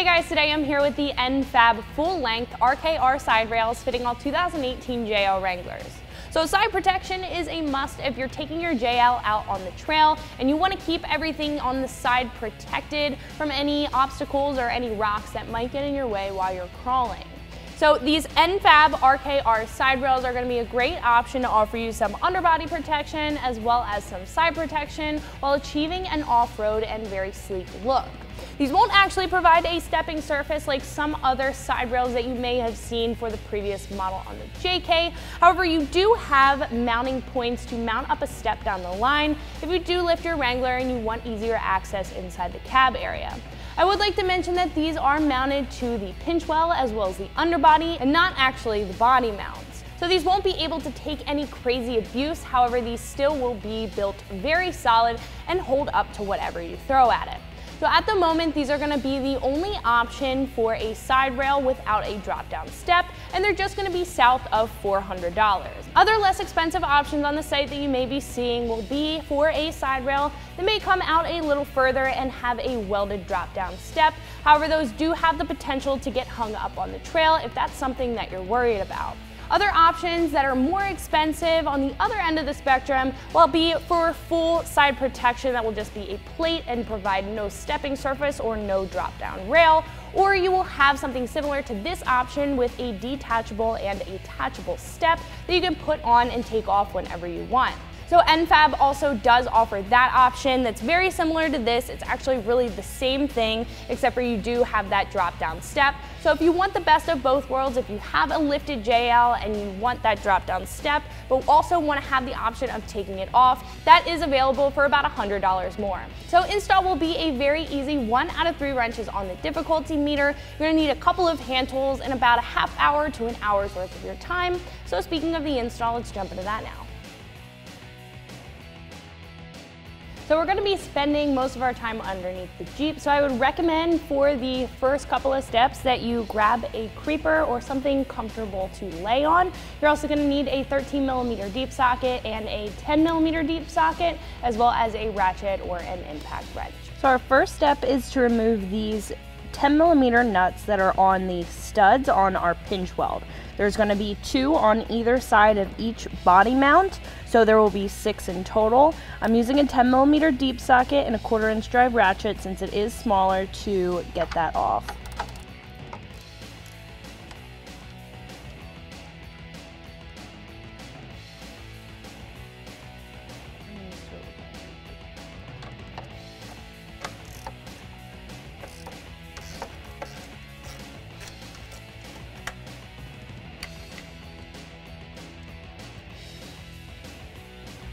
guys, today I'm here with the N-Fab full-length RKR side rails fitting all 2018 JL Wranglers. So side protection is a must if you're taking your JL out on the trail and you want to keep everything on the side protected from any obstacles or any rocks that might get in your way while you're crawling. So these N-Fab RKR side rails are going to be a great option to offer you some underbody protection as well as some side protection while achieving an off-road and very sleek look. These won't actually provide a stepping surface like some other side rails that you may have seen for the previous model on the JK. However, you do have mounting points to mount up a step down the line if you do lift your Wrangler and you want easier access inside the cab area. I would like to mention that these are mounted to the pinch well as well as the underbody and not actually the body mounts. So these won't be able to take any crazy abuse, however these still will be built very solid and hold up to whatever you throw at it. So at the moment, these are going to be the only option for a side rail without a drop-down step, and they're just going to be south of $400. Other less expensive options on the site that you may be seeing will be for a side rail that may come out a little further and have a welded drop-down step. However, those do have the potential to get hung up on the trail if that's something that you're worried about. Other options that are more expensive on the other end of the spectrum will be for full side protection that will just be a plate and provide no stepping surface or no drop down rail, or you will have something similar to this option with a detachable and attachable step that you can put on and take off whenever you want. So N-Fab also does offer that option that's very similar to this. It's actually really the same thing, except for you do have that drop-down step. So if you want the best of both worlds, if you have a lifted JL and you want that drop-down step, but also want to have the option of taking it off, that is available for about $100 more. So install will be a very easy 1 out of 3 wrenches on the difficulty meter. You're going to need a couple of hand tools and about a half hour to an hour's worth of your time. So speaking of the install, let's jump into that now. So we're going to be spending most of our time underneath the Jeep, so I would recommend for the first couple of steps that you grab a creeper or something comfortable to lay on. You're also going to need a 13mm deep socket and a 10mm deep socket, as well as a ratchet or an impact wrench. So our first step is to remove these 10mm nuts that are on the studs on our pinch weld. There's going to be 2 on either side of each body mount, so there will be 6 in total. I'm using a 10mm deep socket and a 1/4" drive ratchet since it is smaller to get that off.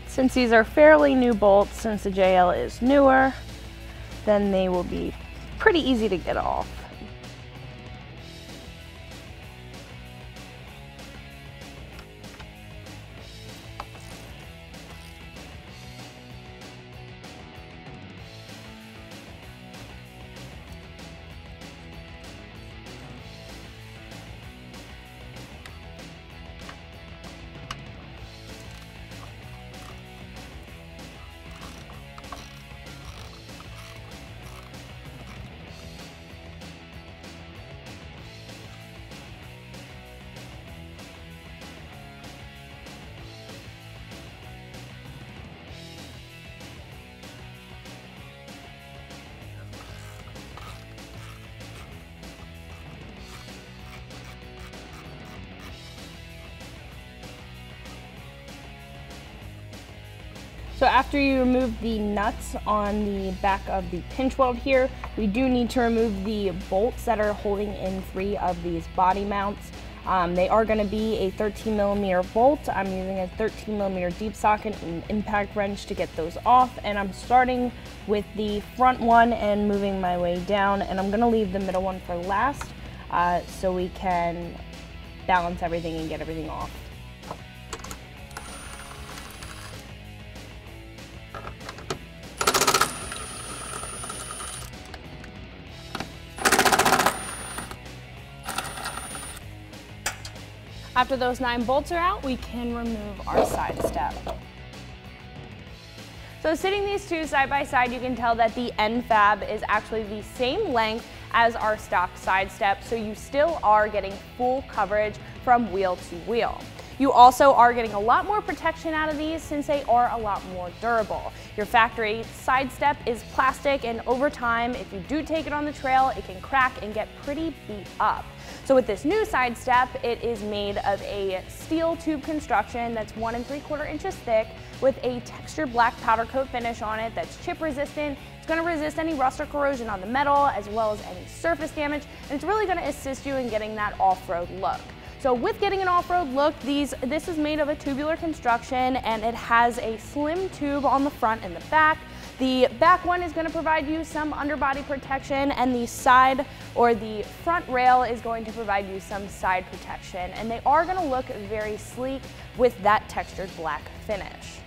Since these are fairly new bolts, since the JL is newer, then they will be pretty easy to get off. So after you remove the nuts on the back of the pinch weld here, we do need to remove the bolts that are holding in 3 of these body mounts. They are going to be a 13mm bolt. I'm using a 13mm deep socket and an impact wrench to get those off, and I'm starting with the front one and moving my way down, and I'm going to leave the middle one for last so we can balance everything and get everything off. After those 9 bolts are out, we can remove our side step. So sitting these two side by side, you can tell that the N-Fab is actually the same length as our stock side step, so you still are getting full coverage from wheel to wheel. You also are getting a lot more protection out of these since they are a lot more durable. Your factory side step is plastic, and over time, if you do take it on the trail, it can crack and get pretty beat up. So with this new side step, it is made of a steel tube construction that's 1 3/4 inches thick with a textured black powder coat finish on it that's chip resistant. It's going to resist any rust or corrosion on the metal as well as any surface damage, and it's really going to assist you in getting that off-road look. So with getting an off-road look, this is made of a tubular construction, and it has a slim tube on the front and the back. The back one is going to provide you some underbody protection, and the side or the front rail is going to provide you some side protection, and they are going to look very sleek with that textured black finish.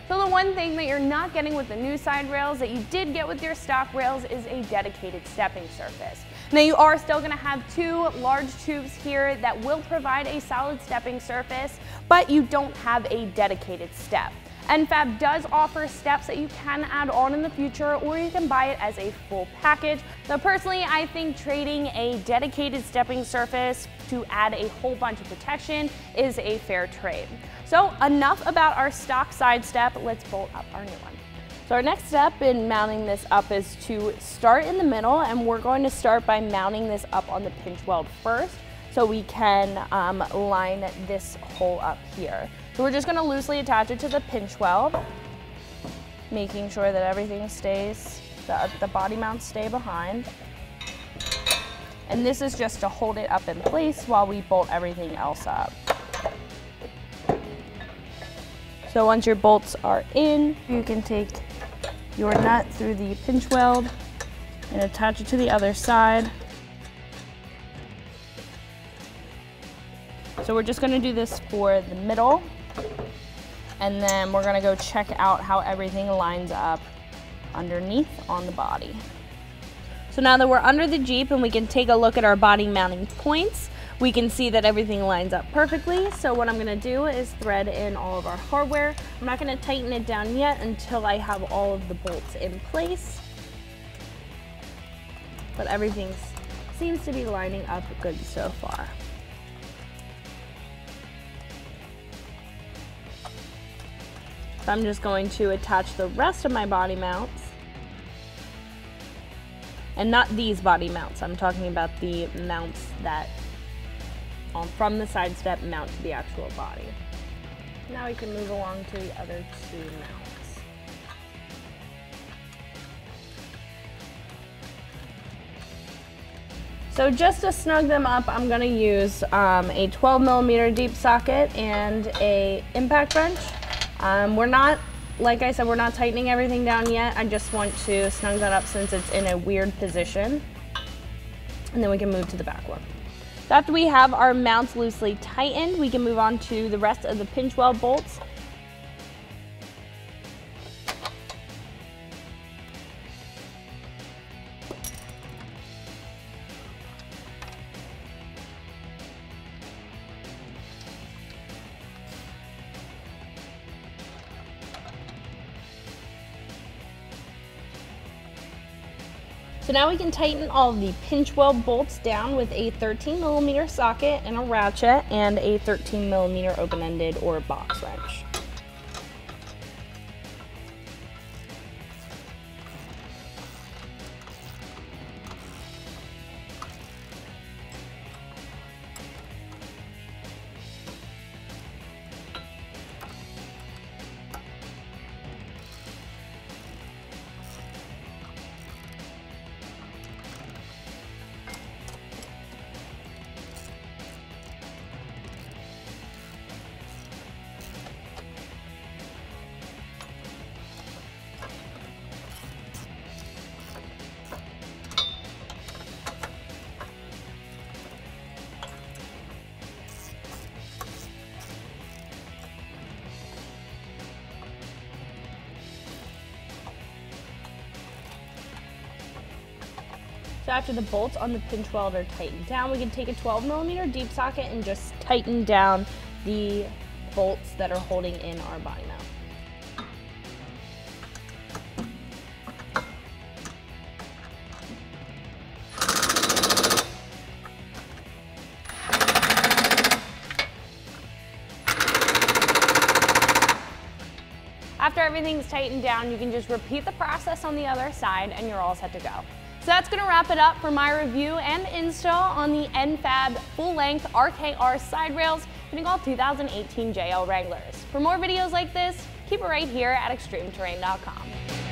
So the one thing that you're not getting with the new side rails that you did get with your stock rails is a dedicated stepping surface. Now you are still going to have 2 large tubes here that will provide a solid stepping surface, but you don't have a dedicated step. N-Fab does offer steps that you can add on in the future, or you can buy it as a full package. So personally, I think trading a dedicated stepping surface to add a whole bunch of protection is a fair trade. So enough about our stock side step, let's bolt up our new one. So our next step in mounting this up is to start in the middle, and we're going to start by mounting this up on the pinch weld first so we can line this hole up here. So we're just going to loosely attach it to the pinch weld, making sure that everything stays, the body mounts stay behind. And this is just to hold it up in place while we bolt everything else up. So once your bolts are in, you can take your nut through the pinch weld and attach it to the other side. So we're just going to do this for the middle, and then we're going to go check out how everything lines up underneath on the body. So now that we're under the Jeep and we can take a look at our body mounting points, we can see that everything lines up perfectly. So what I'm going to do is thread in all of our hardware. I'm not going to tighten it down yet until I have all of the bolts in place, but everything seems to be lining up good so far. So I'm just going to attach the rest of my body mounts. And not these body mounts, I'm talking about the mounts that from the side step mount to the actual body. Now we can move along to the other 2 mounts. So just to snug them up, I'm going to use a 12mm deep socket and a impact wrench. We're not, like I said, we're not tightening everything down yet. I just want to snug that up since it's in a weird position. And then we can move to the back one. So after we have our mounts loosely tightened, we can move on to the rest of the pinch weld bolts. So now we can tighten all of the pinch weld bolts down with a 13mm socket and a ratchet and a 13mm open-ended or box wrench. So after the bolts on the pinch weld are tightened down, we can take a 12mm deep socket and just tighten down the bolts that are holding in our body mount. After everything's tightened down, you can just repeat the process on the other side and you're all set to go. So that's going to wrap it up for my review and install on the N-Fab full-length RKR side rails fitting all 2018 JL Wranglers. For more videos like this, keep it right here at ExtremeTerrain.com.